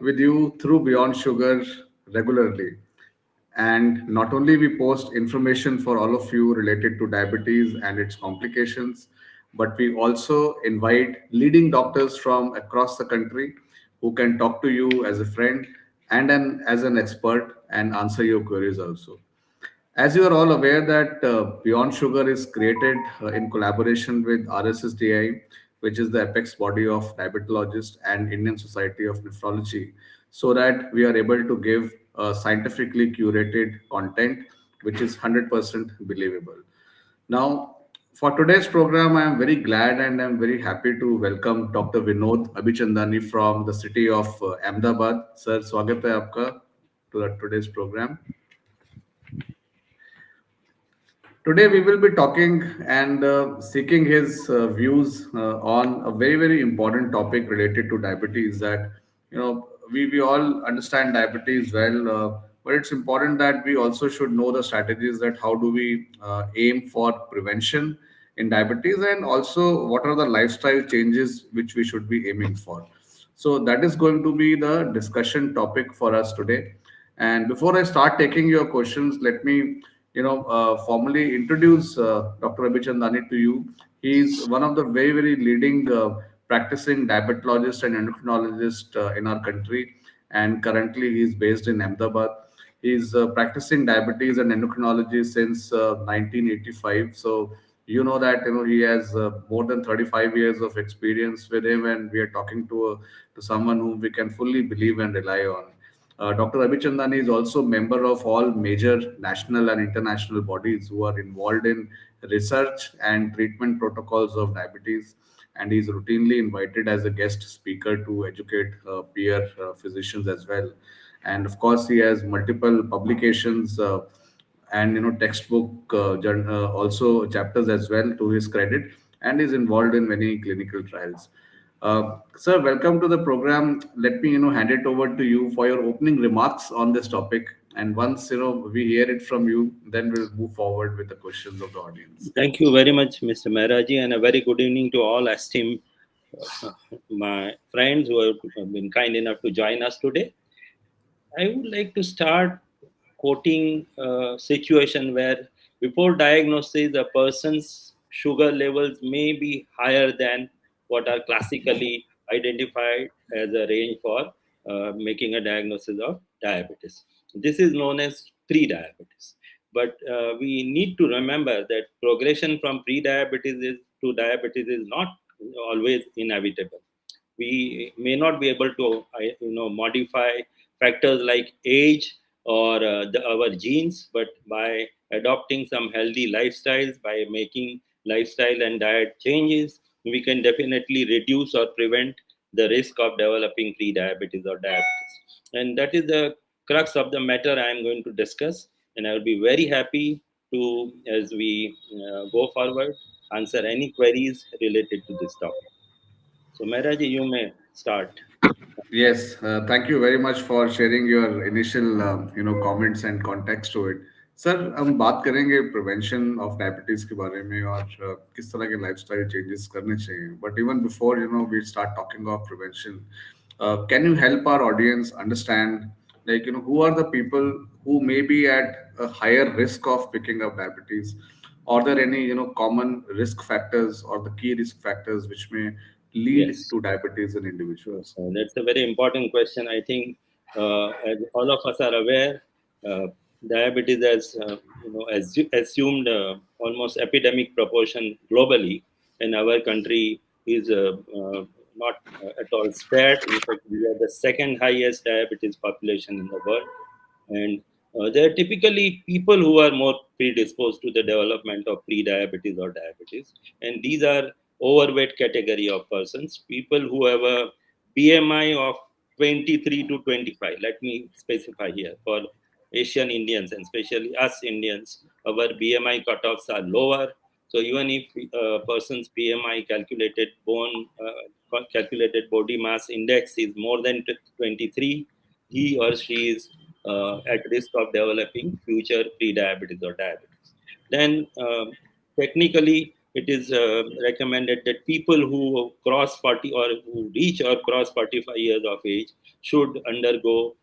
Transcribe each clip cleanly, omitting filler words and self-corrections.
with you through Beyond Sugar regularly. And not only we post information for all of you related to diabetes and its complications, but we also invite leading doctors from across the country who can talk to you as a friend and as an expert and answer your queries also. As you are all aware that Beyond Sugar is created in collaboration with RSSDI, which is the apex body of diabetologists and Indian Society of Nephrology, so that we are able to give scientifically curated content which is 100% believable. Now, for today's program, I am very glad and I'm very happy to welcome Dr. Vinod Abhichandani from the city of Ahmedabad. Sir, स्वागत है आपका to today's program. Today, we will be talking and seeking his views on a very, very important topic related to diabetes. That we all understand diabetes well, but it's important that we also should know the strategies that how do we aim for prevention in diabetes, and also what are the lifestyle changes which we should be aiming for. So that is going to be the discussion topic for us today. And before I start taking your questions, let me formally introduce Dr. Abhichandani to you. He is one of the very, very leading practicing diabetologist and endocrinologist in our country, and currently he is based in Ahmedabad. He is practicing diabetes and endocrinology since 1985. So you know that he has more than 35 years of experience with him, and we are talking to someone whom we can fully believe and rely on. Dr. Abhichandani is also member of all major national and international bodies who are involved in research and treatment protocols of diabetes, and he is routinely invited as a guest speaker to educate peer physicians as well. And of course, he has multiple publications and textbook also chapters as well to his credit, and is involved in many clinical trials. Sir, welcome to the program. Let me, hand it over to you for your opening remarks on this topic. And once, we hear it from you, then we'll move forward with the questions of the audience. Thank you very much, Mr. Mehraji, and a very good evening to all esteemed my friends who have been kind enough to join us today. I would like to start quoting a situation where before diagnosis, a person's sugar levels may be higher than what are classically identified as a range for making a diagnosis of diabetes. This is known as pre-diabetes. But we need to remember that progression from to diabetes is not always inevitable. We may not be able to modify factors like age or our genes, but by adopting some healthy lifestyles, by making lifestyle and diet changes, we can definitely reduce or prevent the risk of developing pre-diabetes or diabetes. And that is the crux of the matter I am going to discuss, and I will be very happy to, as we go forward, answer any queries related to this topic. So, Mehraji, you may start. Yes, thank you very much for sharing your initial, comments and context to it. Sir हम बात करेंगे prevention of diabetes के बारे में और किस तरह के लाइफस्टाइल चेंजेस करने चाहिए but even before we start talking of prevention can you help our audience understand like who are the people who may be at a higher risk of picking up diabetes? Are there any common risk factors or the key risk factors which may lead Yes. to diabetes in Yes, individuals? that's a very important question. I think, as all of us are aware, uh, diabetes has assumed almost epidemic proportion globally, and our country is not at all spared. In fact, we are the second highest diabetes population in the world, and there are typically people who are more predisposed to the development of pre-diabetes or diabetes, and these are overweight category of persons, people who have a BMI of 23 to 25. Let me specify here for Asian Indians and especially us Indians, our BMI cutoffs are lower. So even if a person's BMI calculated body mass index is more than 23, he or she is at risk of developing future pre-diabetes or diabetes. Then technically, it is recommended that people who cross 40 or who reach or cross 45 years of age should undergo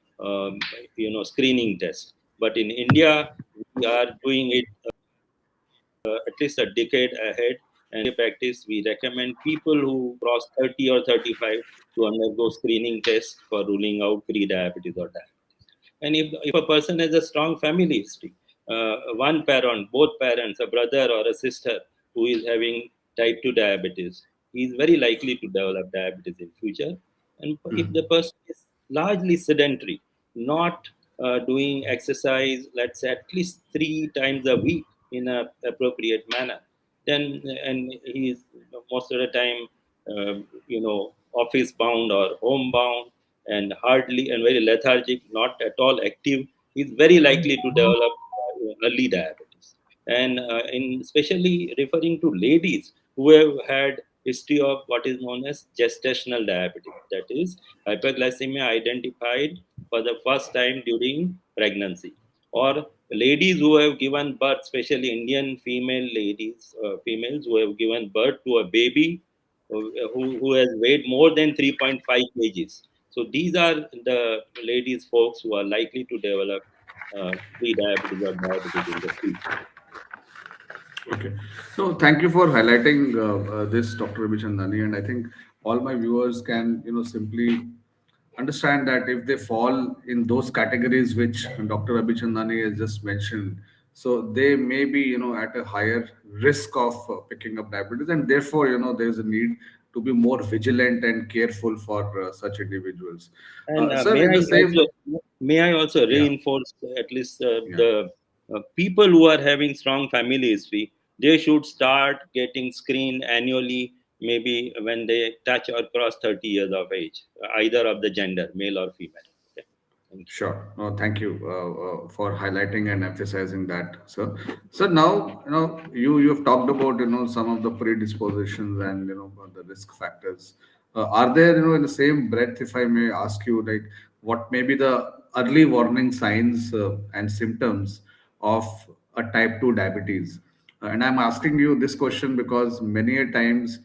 screening test. But in India, we are doing it at least a decade ahead. And in practice, we recommend people who cross 30 or 35 to undergo screening tests for ruling out pre-diabetes or diabetes. And if a person has a strong family history, one parent, both parents, a brother or a sister who is having type 2 diabetes, he is very likely to develop diabetes in future. And if the person is largely sedentary, not doing exercise, let's say at least 3 times a week in a appropriate manner, then and he is most of the time, office bound or home bound and hardly and very lethargic, not at all active, is very likely to develop early diabetes. And in especially referring to ladies who have had history of what is known as gestational diabetes, that is hyperglycemia identified for the first time during pregnancy, or ladies who have given birth, especially Indian females who have given birth to a baby who has weighed more than 3.5 kgs. So these are the ladies, folks, who are likely to develop pre-diabetes or diabetes in the future. Okay. So thank you for highlighting this, Dr. Abhichandani, and I think all my viewers can, simply understand that if they fall in those categories which Dr. Abhichandani has just mentioned, so they may be, at a higher risk of picking up diabetes, and therefore, there is a need to be more vigilant and careful for such individuals. And Sir, in the same, may I also yeah, reinforce at least yeah. the people who are having strong family history, they should start getting screened annually, maybe when they touch or cross 30 years of age, either of the gender, male or female. Okay. Thank you. Sure. No, thank you for highlighting and emphasizing that, sir. So now, you've talked about some of the predispositions and the risk factors. Are there in the same breath, if I may ask you, like what may be the early warning signs and symptoms of a type 2 diabetes? And I'm asking you this question because many a times,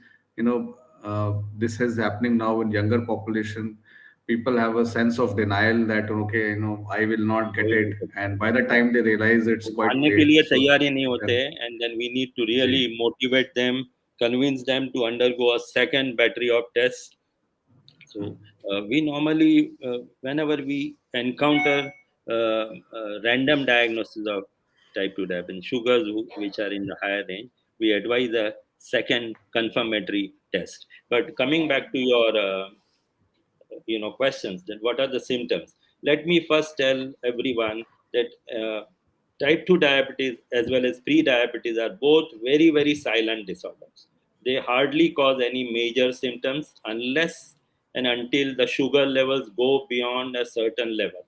this is happening now in younger population. People have a sense of denial that okay, I will not get it, and by the time they realize it's वो quite मानने के late. लिए So तैयार ही नहीं होते, then, and then we need to ji, really motivate them, convince them to undergo a second battery of tests. So we normally, whenever we encounter random diagnosis of type 2 diabetes, sugars which are in the higher range, we advise a second confirmatory test. But coming back to your questions, then what are the symptoms? Let me first tell everyone that type 2 diabetes as well as pre-diabetes are both very very silent disorders. They hardly cause any major symptoms unless and until the sugar levels go beyond a certain level.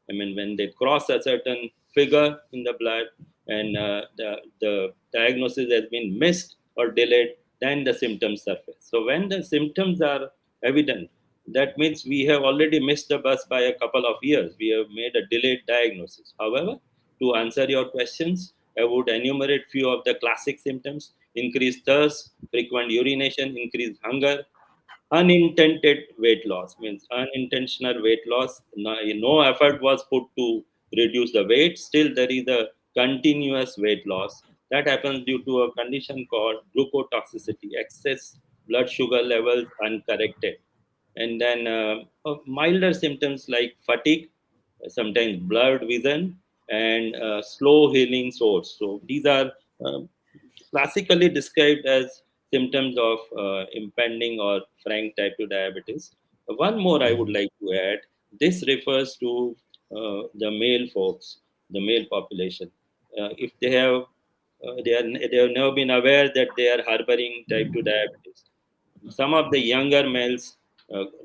I mean, when they cross a certain figure in the blood and the diagnosis has been missed or delayed, then the symptoms surface. So when the symptoms are evident, that means we have already missed the bus by a couple of years. We have made a delayed diagnosis. However, to answer your questions, I would enumerate few of the classic symptoms: increased thirst, frequent urination, increased hunger. Unintended weight loss means unintentional weight loss. No effort was put to reduce the weight. Still, there is a continuous weight loss that happens due to a condition called glucotoxicity, excess blood sugar levels uncorrected. And then milder symptoms like fatigue, sometimes blurred vision, and slow healing sores. So these are uh, classically described as symptoms of impending or frank type 2 diabetes. One more I would like to add: this refers to the male folks, the male population. If they have never been aware that they are harboring type 2 diabetes. Some of the younger males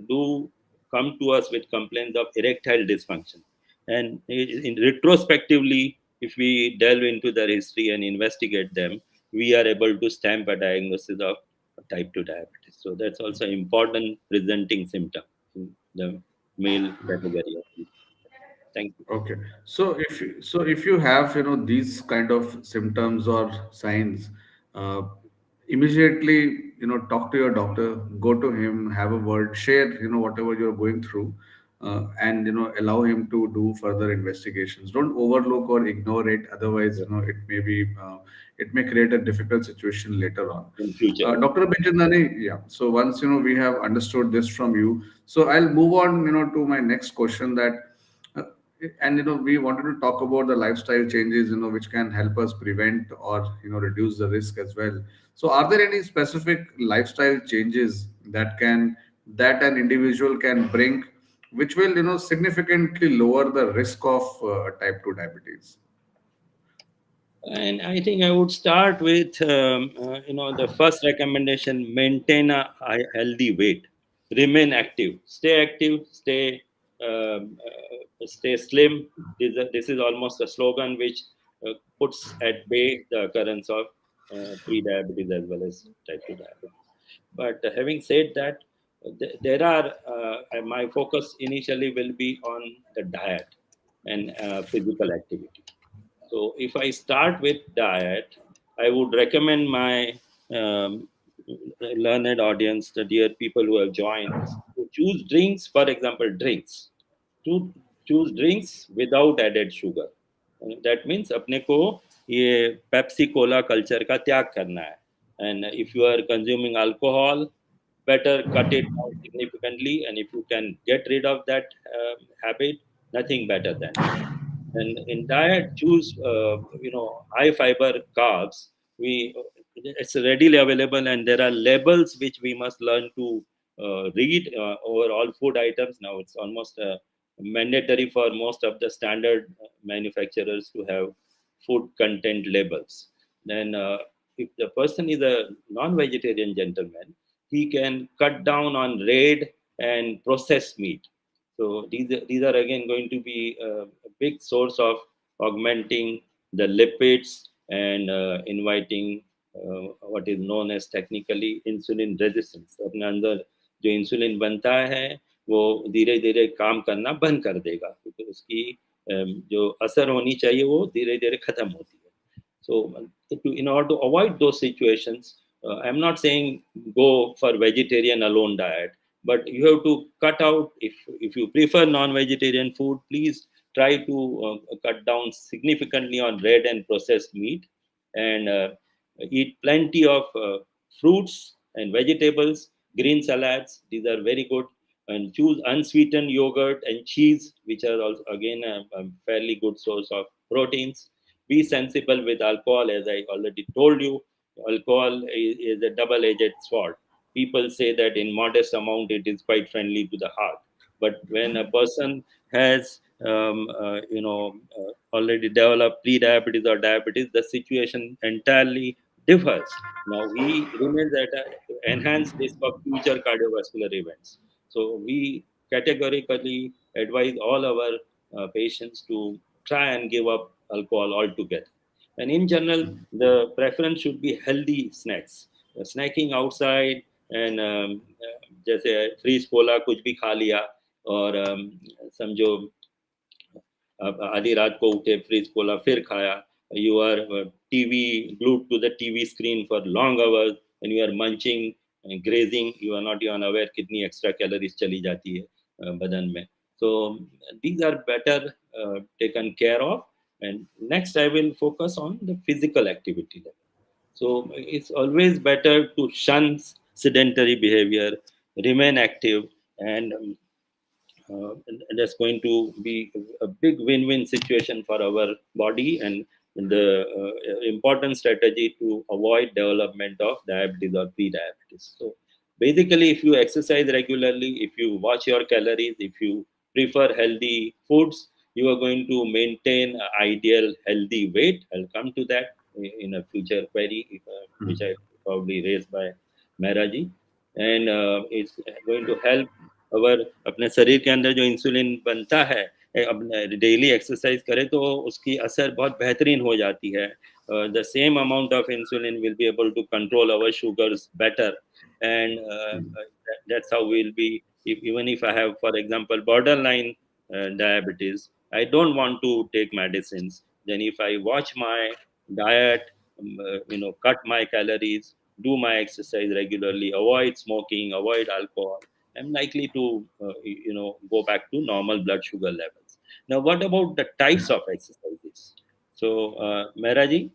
do come to us with complaints of erectile dysfunction. And retrospectively, if we delve into their history and investigate them, we are able to stamp a diagnosis of type 2 diabetes. So that's also an important presenting symptom in the male category of people. Thank you. okay. So if you have these kind of symptoms or signs, uh, immediately, talk to your doctor, go to him, have a word, share, whatever you're going through, and allow him to do further investigations. Don't overlook or ignore it, otherwise, Yeah, it may create a difficult situation later on. in future. Dr. Benjandani, yeah, so once we have understood this from you, so I'll move on to my next question, that uh, and we wanted to talk about the lifestyle changes, which can help us prevent or reduce the risk as well. So are there any specific lifestyle changes that an individual can bring, which will significantly lower the risk of type 2 diabetes? And I think I would start with, the first recommendation: maintain a healthy weight, remain active, stay slim. This is almost a slogan which puts at bay the occurrence of pre-diabetes as well as type 2 diabetes. But having said that, there are my focus initially will be on the diet and physical activity. So if I start with diet, I would recommend my um, learned audience, the dear people who have joined, to choose drinks, for example, drinks. To choose drinks without added sugar. That means अपने को ये Pepsi Cola culture का त्याग करना है. And if you are consuming alcohol, better cut it down significantly. And if you can get rid of that habit, nothing better than it. And in diet, choose high fiber carbs. We It's readily available, and there are labels which we must learn to read over all food items. Now it's almost mandatory for most of the standard manufacturers to have food content labels. Then if the person is a non-vegetarian gentleman, he can cut down on red and processed meat. So these are again going to be a big source of augmenting the lipids and inviting what is known as technically insulin resistance. अपने अंदर जो insulin बनता है वो धीरे धीरे काम करना बंद कर देगा, क्योंकि उसकी जो असर होनी चाहिए वो धीरे धीरे खत्म होती है. So, in order to avoid those situations, I'm not saying go for vegetarian alone diet, but you have to cut out. If you prefer non-vegetarian food, please try to cut down significantly on red and processed meat, and eat plenty of fruits and vegetables, green salads. These are very good. And choose unsweetened yogurt and cheese, which are also again a fairly good source of proteins. Be sensible with alcohol, as I already told you. Alcohol is a double-edged sword. People say that in modest amount it is quite friendly to the heart, but when a person has already developed pre-diabetes or diabetes, the situation entirely differs. Now he remains at an enhanced risk of future cardiovascular events. So we categorically advise all our patients to try and give up alcohol altogether. And in general, the preference should be healthy snacks. Snacking outside and जैसे freeze पोला कुछ भी खा लिया, और समझो अब आधी रात को उठे फ्रीज पोला फिर खाया. You are TV glued to the TV screen for long hours, and you are munching and grazing. You are not even aware कितनी extra calories चली जाती है बदन में. So these are better taken care of. And next, I will focus on the physical activity level. So it's always better to shun sedentary behavior, remain active, and that's going to be a big win-win situation for our body, and the important strategy to avoid development of diabetes or pre-diabetes. So basically, if you exercise regularly, if you watch your calories, if you prefer healthy foods, you are going to maintain an ideal healthy weight. I'll come to that in a future query, which I probably raised by Mehraji. And it's going to help अगर अपने शरीर के अंदर जो insulin बनता है, daily exercise करें तो उसकी असर बहुत बेहतरीन हो जाती है. The same amount of insulin will be able to control our sugars better, and that's how we'll be. Even if I have, for example, borderline diabetes, I don't want to take medicines. Then if I watch my diet, cut my calories, do my exercise regularly, avoid smoking, avoid alcohol, I'm likely to go back to normal blood sugar levels. Now, what about the types of exercises? So, Mehra ji,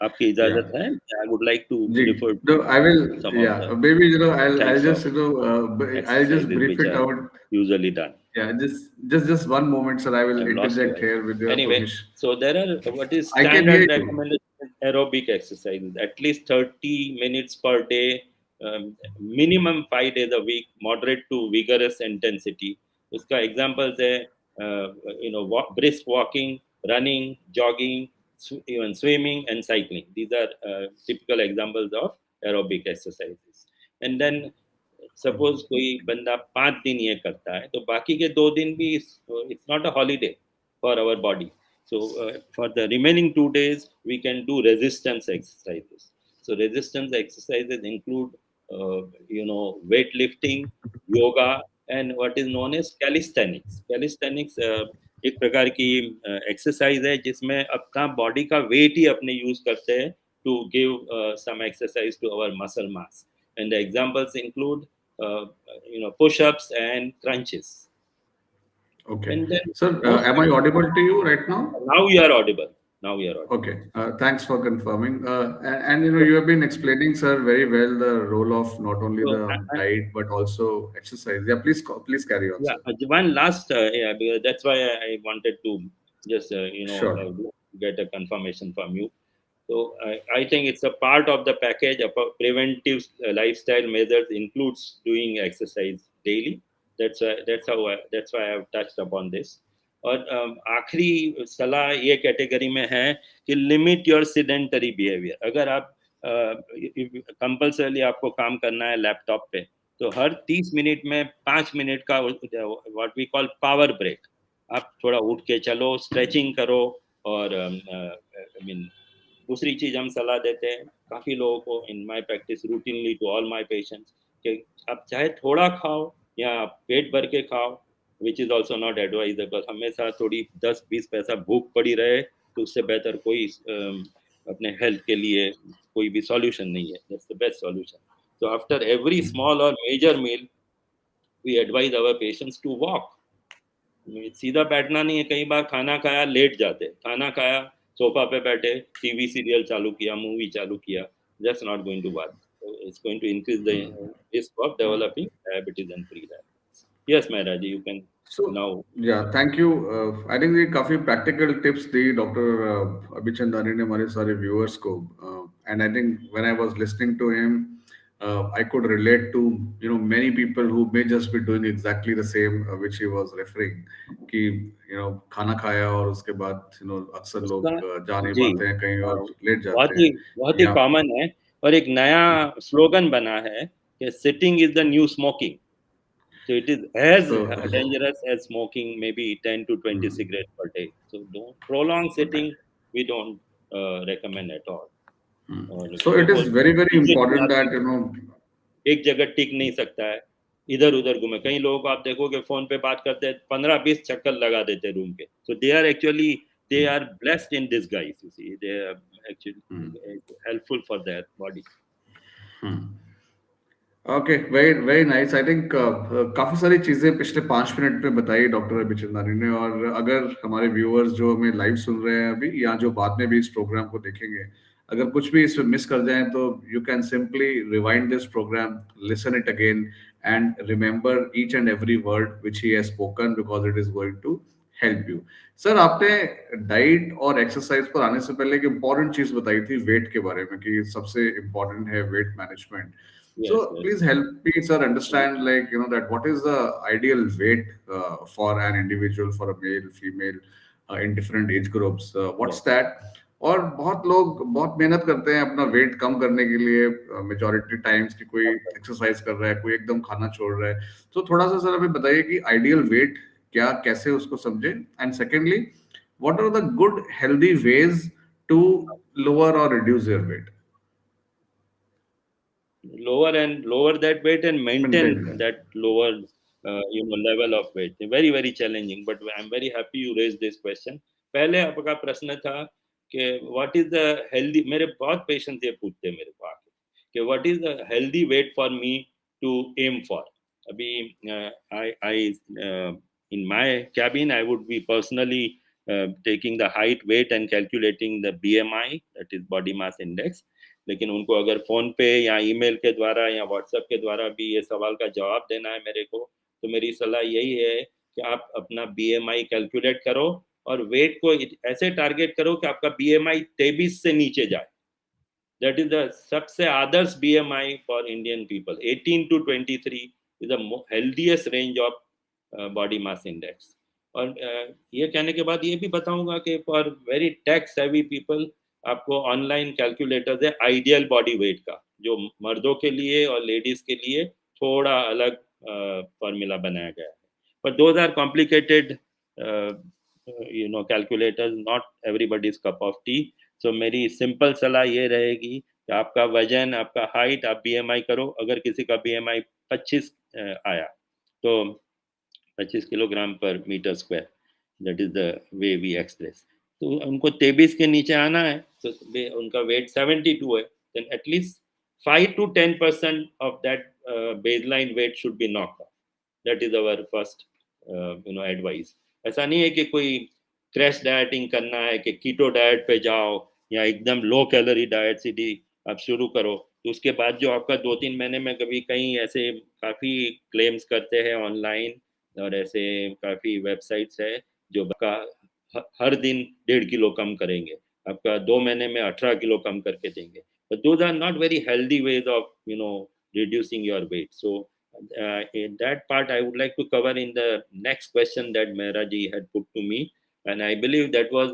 आपकी Yeah. इजाजत है? I would like to Ji, refer to no, I will. some of Yeah, the maybe I'll types just of I'll just exercises brief which it are out. usually done. Yeah, just one moment, sir. I will I've lost you. interject here with your Anyway, permission. so there are what is I can hear standard you. recommended aerobic exercises, at least 30 minutes per day, minimum 5 days a week, moderate to vigorous intensity. उसका examples है, brisk walking, running, jogging, even swimming and cycling. These are typical examples of aerobic exercises. And then suppose कोई बंदा 5 दिन ये करता है तो बाकी के 2 दिन भी it's not a holiday for our body so for the remaining 2 days we can do resistance exercises. So resistance exercises include weightlifting, yoga, and what is known as calisthenics एक प्रकार की एक्सरसाइज है जिसमें अपना बॉडी का wait ही अपने use करते हैं to give some exercise to our muscle mass. And the examples include push-ups and crunches. Okay, And then sir. most Am I audible to you right now? now you are audible. Now you are audible. Okay, thanks for confirming. And you have been explaining, sir, very well the role of not only So the diet but also exercise. Yeah, please carry on, yeah, sir. one last yeah, because that's why I wanted to just Sure. get a confirmation from you. So I think it's a part of the package. Of preventive lifestyle measures includes doing exercise daily. That's why I've touched upon this. और आखिरी सलाह ये category में है कि limit your sedentary behaviour. अगर आप compulsorily आपको काम करना है लैपटॉप पे तो हर 30 मिनट में 5 मिनट का what we call power break आप थोड़ा उठ के चलो, स्ट्रेचिंग करो. और आई मीन दूसरी चीज हम सलाह देते हैं काफी लोगों को in my practice routinely to all my patients कि आप चाहे थोड़ा खाओ या आप पेट भर के खाओ, which is also not advisable. हमेशा थोड़ी 10-20 पैसा भूख पड़ी रहे तो उससे बेहतर कोई अपने हेल्थ के लिए कोई भी सॉल्यूशन नहीं है. That's the best solution. So after every small or major meal, we advise our patients to walk. सीधा बैठना नहीं है. कई बार खाना खाया लेट जाते, खाना खाया सोफा पे बैठे टीवी सीरियल चालू किया, मूवी चालू किया. That's not going to work. So it's going to increase the risk of developing diabetes and pre-diabetes. Yes, Mehra ji, you can So, now. yeah, thank you. I think ये काफी practical tips दी doctor Abhichandani ने हमारे सारे viewers को. And I think when I was listening to him, I could relate to many people who may just be doing exactly the same which he was referring कि खाना खाया और उसके बाद अक्सर उसका लोग जा नहीं जी पाते हैं कहीं और लेट बहुत जाते ही हैं बहुत ही या कॉमन है. और एक नया स्लोगन बना है कि sitting is the new smoking. So it is as so dangerous as smoking, maybe 10 to 20 hmm, cigarettes per day. So don't prolong okay. sitting. We don't recommend at all. और So it लोग is बोलते very हैं very usually important that आदमी एक जगह टिक नहीं सकता है, इधर उधर घूमे. कई लोगों को आप देखोगे फोन पे बात करते हैं 15-20 चक्कर लगा देते रूम के. So they are actually they are blessed in disguise. You see, they are actually helpful for their body. Okay, very very nice. I think काफी सारी चीजें पिछले 5 मिनट में बताई डॉक्टर अभिचंदानी ने. और अगर हमारे व्यूअर्स जो हमें लाइव सुन रहे हैं अभी या जो बाद में भी इस प्रोग्राम को देखेंगे, अगर कुछ भी इसमें मिस कर जाएं तो you can simply rewind this programme, listen it again and remember each and every word which he has spoken because it is going to help you. Sir, आपने डाइट और एक्सरसाइज पर आने से पहले एक इम्पॉर्टेंट चीज बताई थी वेट के बारे में कि सबसे इम्पोर्टेंट है weight management. So Yes, yes. please help me, sir, understand that what is the ideal weight for an individual, for a male, female, in different age groups. Yeah. What's that? और बहुत लोग बहुत मेहनत करते हैं अपना wait कम करने के लिए. मेजोरिटी टाइम्स कि कोई एक्सरसाइज कर रहा है, कोई एकदम खाना छोड़ रहा है. तो थोड़ा सा सर हमें बताइए कि आइडियल वेट क्या, कैसे उसको समझे. And secondly, what are the good healthy ways to lower और reduce your weight. Lower that weight and maintain maintain that lower level of weight. Very very challenging, but I'm very happy you raised this question. पहले आपका प्रश्न था कि what is the healthy. मेरे बहुत patients ये पूछते हैं मेरे को आके कि what is the healthy weight for me to aim for. Abhi, in my cabin, I would be personally taking the height, weight and calculating the BMI, that is body mass index. लेकिन उनको अगर phone पे या email के द्वारा या WhatsApp के द्वारा भी ये सवाल का जवाब देना है मेरे को, तो मेरी सलाह यही है कि आप अपना BMI कैलकुलेट करो और वेट को ऐसे टारगेट करो कि आपका BMI 23 से नीचे जाए. That is the सबसे आदर्श BMI for Indian people. 18 to 23 is the healthiest range of body mass index. और ये कहने के बाद ये भी बताऊंगा कि for very tech savvy people आपको ऑनलाइन कैलकुलेटर्स है आइडियल बॉडी वेट का, जो मर्दों के लिए और लेडीज के लिए थोड़ा अलग फॉर्मूला बनाया गया है. But those are complicated, calculators, not everybody's cup of tea. So मेरी सिंपल सलाह ये रहेगी कि आपका वजन, आपका हाइट, आप BMI करो. अगर किसी का BMI 25 आया तो 25 kilogram per metre square, that is the way we express. तो उनको 23 के नीचे आना है, तो उनका वेट 72 है, then at least 5 to 10% of that baseline weight should be knocked off. That is our first advice. ऐसा नहीं है कि कोई क्रैश डाइटिंग करना है कि कीटो डाइट पे जाओ या एकदम लो कैलोरी डाइट सीधी आप शुरू करो. तो उसके बाद जो आपका 2-3 महीने में कभी कहीं ऐसे काफ़ी क्लेम्स करते हैं ऑनलाइन और ऐसे काफ़ी वेबसाइट्स है जो आपका हर दिन 1.5 किलो कम करेंगे, आपका 2 महीने में 18 किलो कम करके देंगे. But those are not very healthy ways of reducing your weight. So in that part I would like to cover in the next question that Mehra ji had put to me, and I believe that was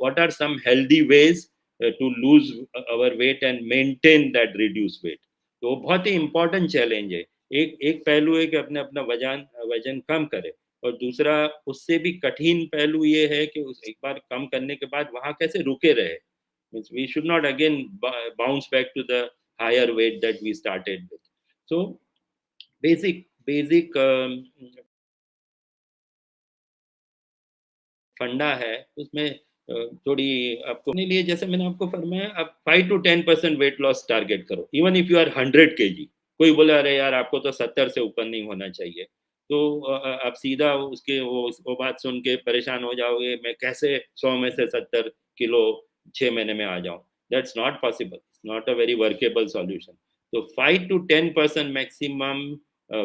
what are some healthy ways to lose our weight and maintain that reduced weight. तो बहुत ही important challenge है. एक पहलू है कि अपने अपना वजन कम करे, और दूसरा उससे भी कठिन पहलू ये है कि उस एक बार कम करने के बाद वहां कैसे रुके रहे. Means we should not again bounce back to the higher weight that we started with. So basic फंडा है उसमें थोड़ी आपको अपने लिए, जैसे मैंने आपको फरमाया, आप 5 to 10% वेट लॉस टारगेट करो. Even if you are 100 kg, कोई बोला अरे यार आपको तो 70 से ऊपर नहीं होना चाहिए, तो आप सीधा उसके वो बात सुन के परेशान हो जाओगे, मैं कैसे 100 में से 70 किलो 6 महीने में आ जाऊं. That's not possible, it's not a very workable solution. तो 5 to 10% maximum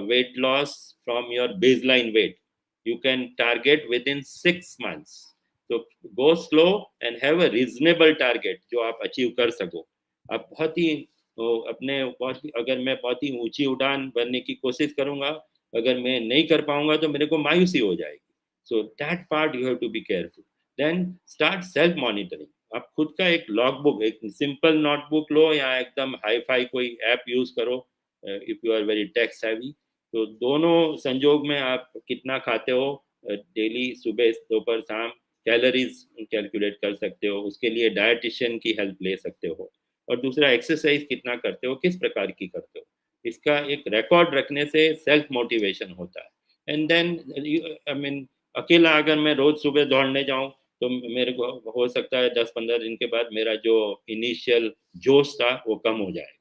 weight loss from your baseline weight you can target within 6 months. So go slow and have a reasonable target जो आप achieve कर सको. आप बहुत ही अगर मैं बहुत ही ऊंची उड़ान भरने की कोशिश करूंगा, अगर मैं नहीं कर पाऊंगा तो मेरे को मायूसी हो जाएगी. So that part you have to be careful. Then start self monitoring. आप खुद का एक लॉग बुक, एक सिंपल नोटबुक लो या एकदम हाई फाई कोई ऐप यूज करो if you are very tech savvy. तो दोनों संजोग में आप कितना खाते हो डेली, सुबह दोपहर शाम, कैलोरीज कैलकुलेट कर सकते हो. उसके लिए डायटिशियन की हेल्प ले सकते हो. और दूसरा एक्सरसाइज कितना करते हो, किस प्रकार की करते हो, इसका एक रिकॉर्ड रखने से सेल्फ मोटिवेशन होता है. एंड देन आई मीन अकेला अगर मैं रोज सुबह दौड़ने जाऊं तो मेरे को हो सकता है 10-15 दिन के बाद मेरा जो इनिशियल जोश था वो कम हो जाएगा.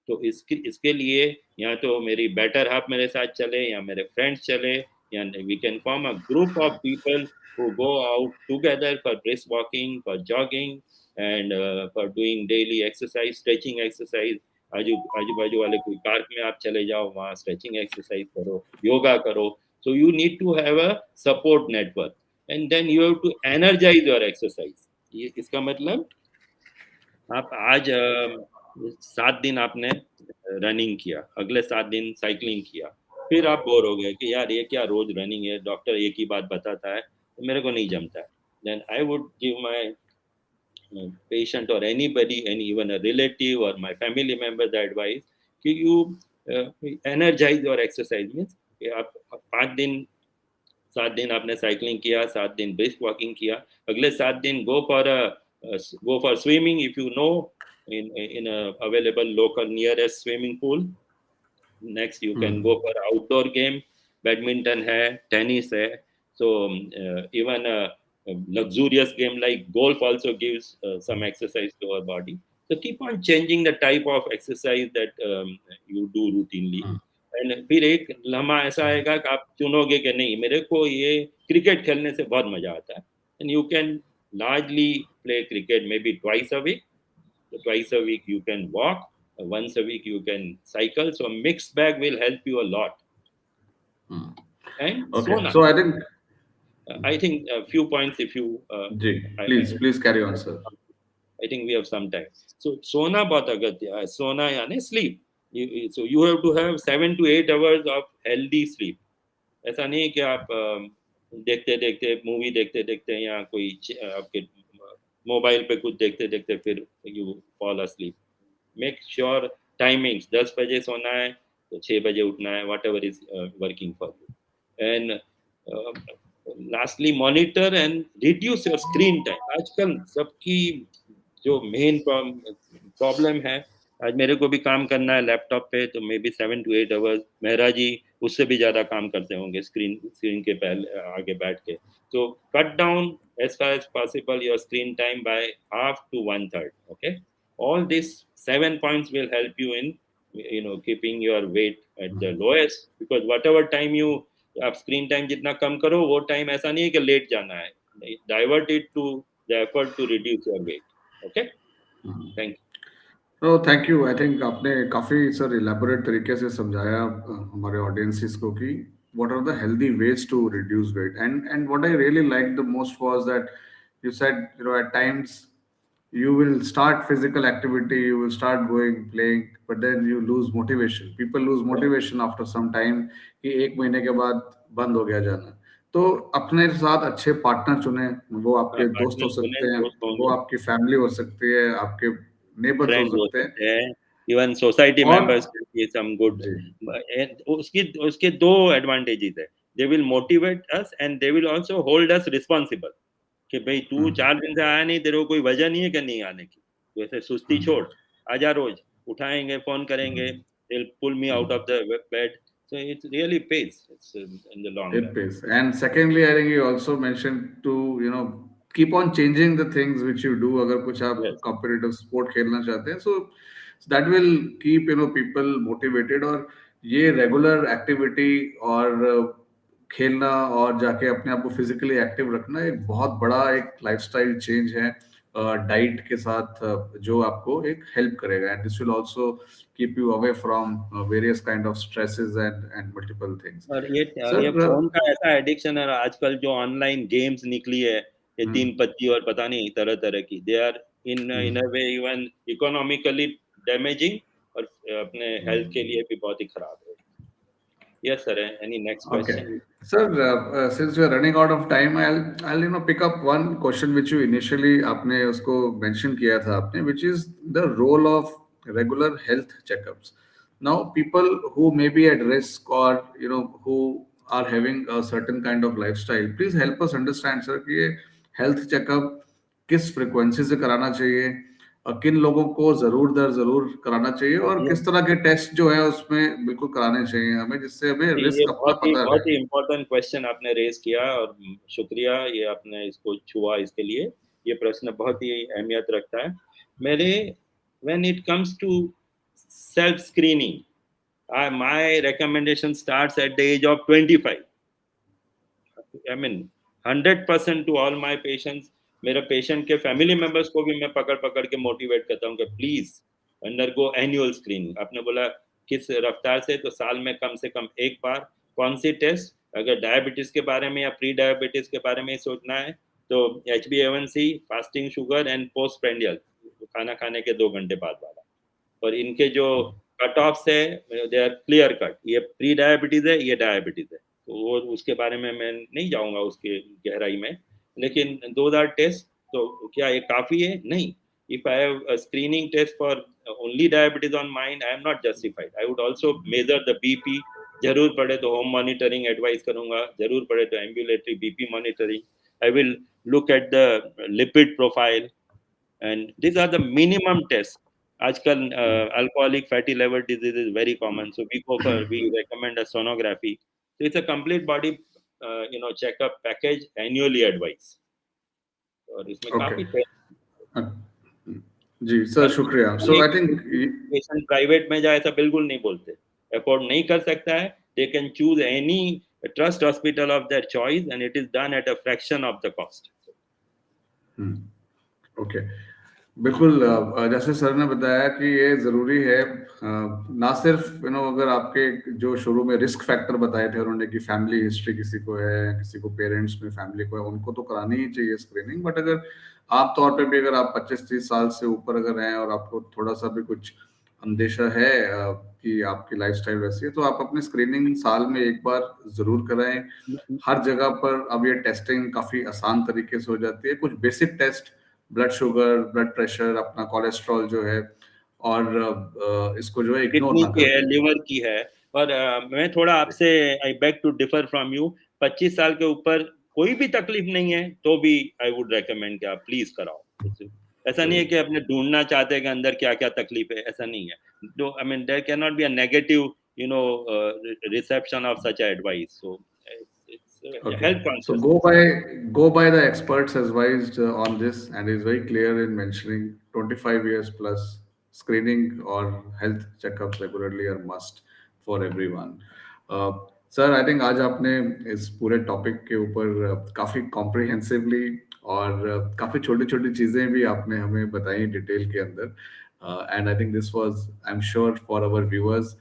तो इसके लिए या तो मेरी बेटर हाफ मेरे साथ चले या मेरे फ्रेंड्स चले, या we can form a group of people who go out together for brisk walking, for jogging, and for doing daily exercise, stretching exercise. आजू बाजू वाले कोई पार्क में आप चले जाओ, वहाँ स्ट्रेचिंग एक्सरसाइज करो, योगा करो. So you need to have a support network, and then you have to energize your exercise. ये इसका मतलब आप आज 7 दिन आपने रनिंग किया, अगले 7 दिन साइकिलिंग किया, फिर आप बोर हो गए कि यार ये क्या रोज रनिंग है, डॉक्टर एक ही बात बताता है, तो मेरे को नहीं जमता है. Then I would give my patient or anybody, and even a relative or my family member, the advice कि you energize your exercise. Means कि आप 5 दिन 7 दिन आपने साइकिलिंग किया, 7 दिन ब्रिस्क वॉकिंग किया, अगले 7 दिन go for swimming if you know in a available local nearest swimming pool. Next you can go for outdoor game, badminton है, tennis है. So even a luxurious game like golf also gives some exercise to our body. So keep on changing the type of exercise that you do routinely. And फिर एक लम्हा ऐसा आएगा कि आप चुनोगे कि नहीं, मेरे को ये क्रिकेट खेलने से बहुत मजा आता है, and you can largely play cricket maybe twice a week. So twice a week you can walk, once a week you can cycle. So a mixed bag will help you a lot. And Okay, Sona, so I think, I think a few points if you, please carry on, sir. I think we have some time. So सोना बहुत अगत्य है. सोना यानी sleep. So you have to have 7 to 8 hours of healthy sleep. ऐसा नहीं है कि आप देखते देखते मूवी देखते देखते या कोई आपके मोबाइल पे कुछ देखते देखते फिर you fall asleep. Make sure timings 10 बजे सोना है तो 6 बजे उठना है, whatever is working for you. And lastly, monitor and reduce your screen time. आजकल सबकी जो मेन प्रॉब्लम है, आज मेरे को भी काम करना है लैपटॉप पे, तो maybe 7 to 8 hours, Mehra ji उससे भी ज्यादा काम करते होंगे स्क्रीन के पहले आगे बैठ के. So cut down as far as possible your screen time by half to 1/3. Okay, all these 7 points will help you in keeping your weight at the lowest, because whatever time you आप screen time जितना कम करो वो time ऐसा नहीं है कि लेट जाना है, divert it to the effort to reduce your weight. Okay, thank you. तो थैंक यू. आई थिंक आपने काफ़ी सर इलेबोरेट तरीके से समझाया हमारे ऑडियंसिस को कि what are the healthy ways to reduce weight, and what I really liked the most was that you said, at times you will start physical activity, you will start going playing, but then you lose motivation. People lose motivation after some time कि एक महीने के बाद बंद हो गया जाना. तो अपने साथ अच्छे पार्टनर चुने. वो आपके दोस्त हो पार्टनर चुने, सकते हैं, दोस्त वो होंगे, आपकी फैमिली हो सकती है, आपके नेबर्स हो फ्रेंड्स हो सकते हैं, सकते हैं, इवन सोसाइटी और मेंबर्स के सम गुड. जी उसकी उसके दो एडवांटेजेस है. They will motivate us and they will also hold us responsible कि भाई तू 4 दिन से आया नहीं, तेरे को कोई वजह नहीं है कि नहीं आने की, तो ऐसे सुस्ती छोड़, आजा, रोज उठाएंगे, फोन करेंगे, they'll pull me out of the bed. So it really pays. It's in the long it run. pays. And secondly, I think you also mentioned to keep on changing the things which you do. अगर कुछ आप Yes. competitive sport खेलना चाहते हैं, so that will keep people motivated. और ये regular activity और खेलना और जाके अपने आप को फिजिकली एक्टिव रखना एक बहुत बड़ा एक लाइफस्टाइल चेंज है डाइट के साथ, जो आपको एक हेल्प करेगा. And this will also keep you away from various kind of stresses and multiple things. और ये सर, फोन का ऐसा एडिक्शन है, आजकल जो ऑनलाइन गेम्स निकली है, ये 3 पत्ती और पता नहीं तरह तरह की, they are in a way even economically damaging, और अपने हेल्थ के लिए भी बहुत ही खराब है. Yes sir, any next question? okay. Sir, since we are running out of time, I'll pick up one question which you initially आपने उसको mention किया था आपने, which is the role of regular health checkups. Now, people who may be at risk or who are having a certain kind of lifestyle, please help us understand, sir, कि ये health checkup किस frequency से कराना चाहिए, किन लोगों को जरूर जरूर कराना चाहिए, और किस तरह के टेस्ट जो है उसमें बिल्कुल कराने चाहिए हमें, जिससे हमें ये रिस्क अपना पता बहुत रहे. ही इम्पोर्टेंट क्वेश्चन आपने रेज किया, और शुक्रिया ये आपने इसको छुआ, इसके लिए ये प्रश्न बहुत ही अहमियत रखता है. मेरे when it comes to self screening, my recommendation starts at the age of 25. I mean 100% to all my patients. मेरे पेशेंट के फैमिली मेंबर्स को भी मैं पकड़ पकड़ के मोटिवेट करता हूँ कि प्लीज अंडरगो एनुअल स्क्रीनिंग. आपने बोला किस रफ्तार से, तो साल में कम से कम एक बार. कौन सी टेस्ट? अगर डायबिटीज के बारे में या प्री डायबिटीज के बारे में सोचना है तो HbA1c, fasting sugar and post prandial, खाना खाने के 2 घंटे बाद वाला. और इनके जो कट ऑफ है दे आर क्लियर कट, ये प्री डायबिटीज है, ये डायबिटीज है, तो वो उसके बारे में मैं नहीं जाऊंगा उसके गहराई में, लेकिन 2 टेस्ट. तो क्या ये काफी है? नहीं. If I have a screening test for only diabetes on mind, I am not justified. I would also measure the BP. जरूर पड़े तो होम मॉनिटरिंग एडवाइस करूंगा, जरूर पड़े तो ambulatory BP monitoring. I will look at the lipid profile, and these are the minimum tests. आजकल alcoholic fatty liver disease is very common, so we recommend a sonography. So it's a complete body checkup package, annually advice. और इसमें Okay. काफी tests. जी sir, शुक्रिया। सो I think patient private में जाए ऐसा बिल्कुल नहीं बोलते, अफोर्ड नहीं कर सकता है, they can choose any trust hospital of their choice and it is done at a fraction of the cost. Okay, बिल्कुल। जैसे सर ने बताया कि ये ज़रूरी है, ना सिर्फ अगर आपके जो शुरू में रिस्क फैक्टर बताए थे उन्होंने कि फैमिली हिस्ट्री किसी को है, किसी को पेरेंट्स में फैमिली को है, उनको तो करानी ही चाहिए स्क्रीनिंग। बट अगर आप तौर पे भी अगर आप 25-30 साल से ऊपर अगर हैं और आपको थोड़ा सा भी कुछ अंदेशा है कि आपकी लाइफस्टाइल वैसी है, तो आप अपनी स्क्रीनिंग साल में एक बार ज़रूर कराएं। हर जगह पर अब ये टेस्टिंग काफ़ी आसान तरीके से हो जाती है। कुछ basic test, blood sugar, blood pressure, अपना कोलेस्ट्रॉल जो है, और इसको जो है इग्नोर किडनी ना की कर है, दें। लिवर की है। और मैं थोड़ा आपसे, I beg to differ from you, 25 साल के ऊपर कोई भी तकलीफ नहीं है तो भी आई वुड रेकमेंड कि आप प्लीज कराओ। ऐसा नहीं है कि अपने ढूंढना चाहते हैं कि अंदर क्या क्या तकलीफ है, ऐसा नहीं है। तो I mean there can not be a negative reception of such advice, so it's Okay, health so conscious. go by the experts advised on this, and is very clear in mentioning 25 years plus screening or health checkups regularly are must for everyone. Uh, sir, I think आज आपने इस पूरे topic के ऊपर काफी comprehensively और काफी छोटी छोटी चीजें भी आपने हमें बताई डिटेल के अंदर, and I think this was, I am sure for our viewers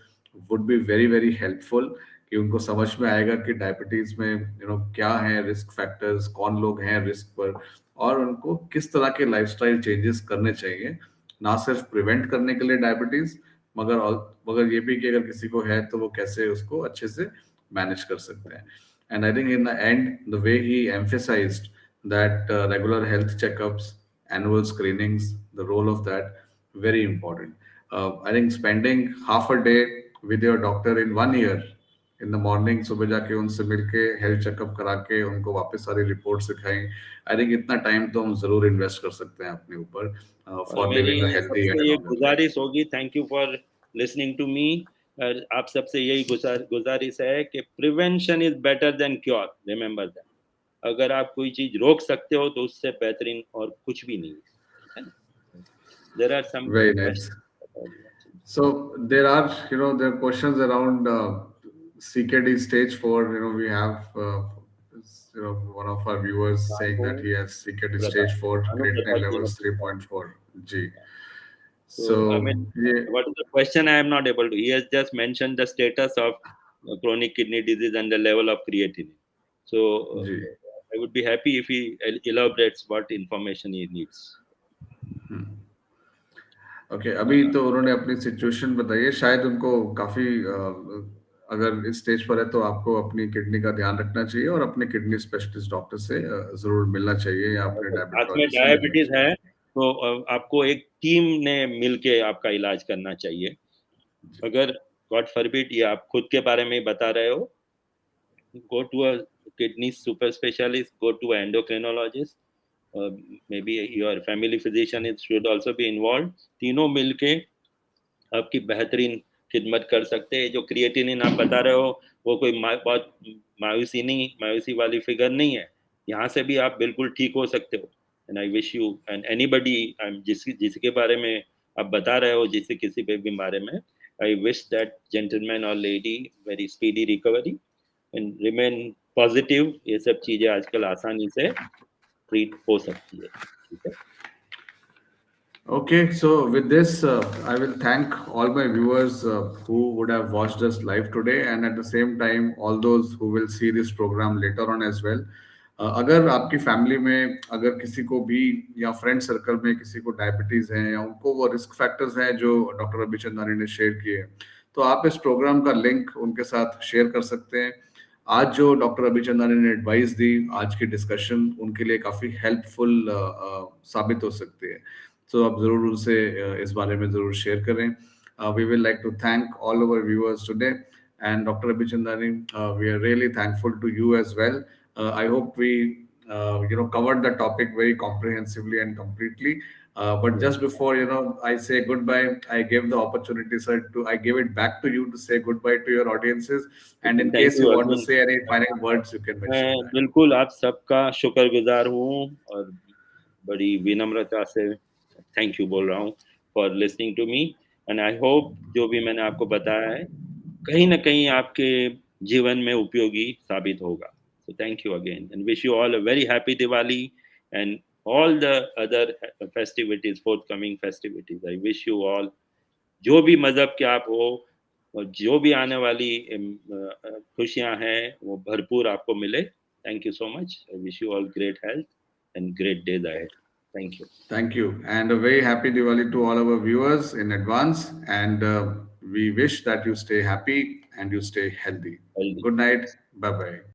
would be very very helpful, कि उनको समझ में आएगा कि डायबिटीज में क्या है रिस्क फैक्टर्स, कौन लोग हैं रिस्क पर, और उनको किस तरह के लाइफस्टाइल चेंजेस करने चाहिए, ना सिर्फ प्रिवेंट करने के लिए डायबिटीज, मगर मगर ये भी कि अगर किसी को है तो वो कैसे उसको अच्छे से मैनेज कर सकते हैं। And I think in the end the way he emphasized that regular health checkups, annual screenings, the role of that, very important. I think spending half a day with your doctor in 1 year, in the morning, सुबह जाके उनसे मिलके health checkup करा के उनको वापस सारी reports दिखाएं, आई थिंक इतना टाइम तो हम जरूर इन्वेस्ट कर सकते हैं अपने ऊपर और फॉर मेरी लिविंग अ हेल्दी एंड सबसे ये लॉन्गर लाइफ। गुजारिश होगी, thank you for listening to me, आप सबसे यही गुजारिश है कि prevention is better than cure, remember that. अगर आप कोई चीज रोक सकते हो तो उससे बेहतरीन और कुछ भी नहीं है ना। There are some very nice. Question. So there are, there are questions around CKD stage 4. We have, one of our viewers saying that he has CKD stage 4, creatinine levels 3.4 G. So, I So mean, yeah, what is the question? I am not able to. He has just mentioned the status of chronic kidney disease and the level of creatinine. So, G. I would be happy if he elaborates what information he needs. Okay, अभी तो उन्होंने अपनी situation बताई है, शायद उनको काफी अगर इस स्टेज पर है तो आपको अपनी किडनी का ध्यान रखना चाहिए और अपने किडनी स्पेशलिस्ट डॉक्टर से जरूर मिलना चाहिए, या अपने अगर साथ में डायबिटोलॉजिस्ट से मिलना डायबिटीज चाहिए। है तो आपको एक टीम ने मिलके आपका इलाज करना चाहिए। अगर गॉड फॉरबिड ये आप खुद के बारे में ही बता रहे हो, go to a kidney super specialist, go to an endocrinologist, maybe your family physician is, should also be involved। तीनों मिलके आपकी बेहतरीन खिदमत कर सकते हैं। जो क्रिएटिनिन आप बता रहे हो वो कोई बहुत मायूसी वाली फिगर नहीं है। यहाँ से भी आप बिल्कुल ठीक हो सकते हो। And I wish you and anybody जिसके बारे में आप बता रहे हो, जिससे किसी भी बारे में, आई विश दैट जेंटलमैन और lady very speedy recovery and remain positive. ये सब चीजें आजकल आसानी से ट्रीट हो सकती है। ठीक है। Okay, so with this, I will thank all my viewers who would have watched us live today, and at the same time, all those who will see this program later on as well. अगर आपकी family में अगर किसी को भी या friend circle में किसी को डायबिटीज है, या उनको वो रिस्क फैक्टर्स हैं जो डॉक्टर अभिचंदानी ने शेयर किए, तो आप इस प्रोग्राम का लिंक उनके साथ शेयर कर सकते हैं। आज जो डॉक्टर अभिचंदानी ने एडवाइस दी, आज की डिस्कशन उनके लिए काफी हेल्पफुल साबित हो सकती है। तो आप जरूर उनसे इस बारे में जरूर शेयर करें। We will like to thank all our viewers today, and Dr. Abhichandani, we are really thankful to you as well. I hope we covered the topic very comprehensively and completely. But just before I say goodbye, I give the opportunity, sir, to I give it back to you to say goodbye to your audiences. And in thank case you you want to Arjun. say any final words, you can mention मैं that. बिल्कुल आप सबका शुक्रगुजार हूँ और बड़ी विनम्रता से थैंक यू बोल रहा हूँ for listening to me, and I hope जो भी मैंने आपको बताया है कहीं ना कहीं आपके जीवन में उपयोगी साबित होगा. So thank you again and wish you all a very happy Diwali and all the other festivities, forthcoming festivities. I wish you all, जो भी मजहब के आप हो और जो भी आने वाली खुशियां हैं वो भरपूर आपको मिले. Thank you so much. I wish you all great health and great days ahead. Thank you. Thank you. And a very happy Diwali to all our viewers in advance. And we wish that you stay happy and you stay healthy. Good night. Bye bye.